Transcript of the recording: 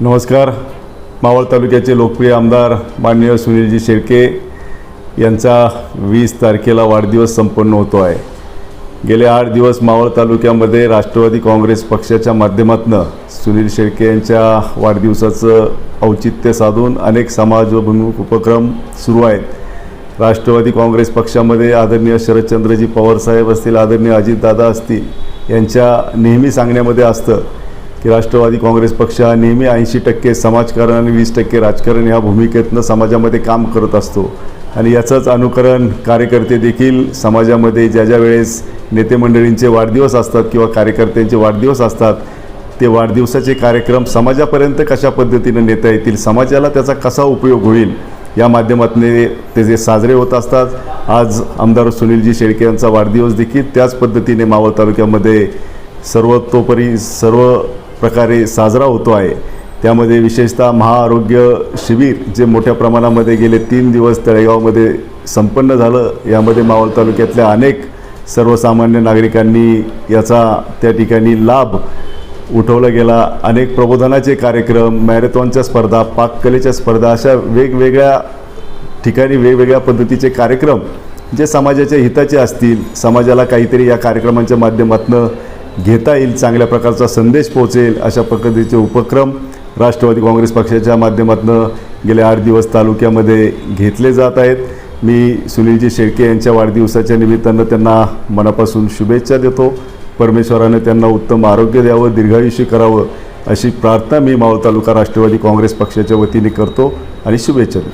नमस्कार. मावळ तालुक्याचे लोकप्रिय आमदार माननीय सुनीलजी शेळके यांचा 20 तारखेला वाढदिवस संपन्न होतो आहे. गेले 8 दिवस मावळ तालुक्यामध्ये राष्ट्रवादी काँग्रेस पक्षाच्या माध्यमातून सुनील शेळके यांच्या वाढदिवसाचं औचित्य साधून अनेक समाजोन्मुख उपक्रम सुरू आहेत. राष्ट्रवादी काँग्रेस पक्षामध्ये आदरणीय शरदचंद्रजी पवार साहेब असतील, आदरणीय अजितदादा असतील, यांच्या नेहमी सांगण्यामध्ये असतं की राष्ट्रवादी काँग्रेस पक्ष हा नेहमी 80% समाजकारण आणि 20% राजकारण ह्या भूमिकेतनं समाजामध्ये काम करत असतो. आणि याचंच अनुकरण कार्यकर्ते देखील समाजामध्ये ज्या वेळेस नेते मंडळींचे वाढदिवस असतात किंवा कार्यकर्त्यांचे वाढदिवस असतात, ते वाढदिवसाचे कार्यक्रम समाजापर्यंत कशा पद्धतीने नेता येतील, समाजाला त्याचा कसा उपयोग होईल, या माध्यमातून ते जे साजरे होत असतात. आज आमदार सुनीलजी शेळके यांचा वाढदिवस देखील त्याच पद्धतीने मावळ तालुक्यामध्ये सर्वतोपरी सर्व प्रकारे साजरा होतो आहे. त्यामध्ये विशेषतः महाआरोग्य शिबिर जे मोठ्या प्रमाणामध्ये गेले 3 दिवस तळेगावमध्ये संपन्न झालं, यामध्ये मावळ तालुक्यातल्या अनेक सर्वसामान्य नागरिकांनी याचा त्या ठिकाणी लाभ उठवला गेला. अनेक प्रबोधनाचे कार्यक्रम, मॅरेथॉनच्या स्पर्धा, पाककलेच्या स्पर्धा, अशा वेगवेगळ्या ठिकाणी वेगवेगळ्या पद्धतीचे कार्यक्रम जे समाजाच्या हिताचे असतील, समाजाला काहीतरी या कार्यक्रमांच्या माध्यमातून घेता येईल, चांगल्या प्रकारचा संदेश पोहोचेल, अशा पद्धतीचे उपक्रम राष्ट्रवादी काँग्रेस पक्षाच्या माध्यमातून गेले 8 दिवस तालुक्यामध्ये घेतले जात आहेत. मी सुनीलजी शेळके यांच्या वाढदिवसाच्या निमित्तानं त्यांना मनापासून शुभेच्छा देतो. परमेश्वराने त्यांना उत्तम आरोग्य द्यावं, दीर्घायुष्य करावं, अशी प्रार्थना मी मावळ तालुका राष्ट्रवादी काँग्रेस पक्षाच्या वतीने करतो आणि शुभेच्छा देतो.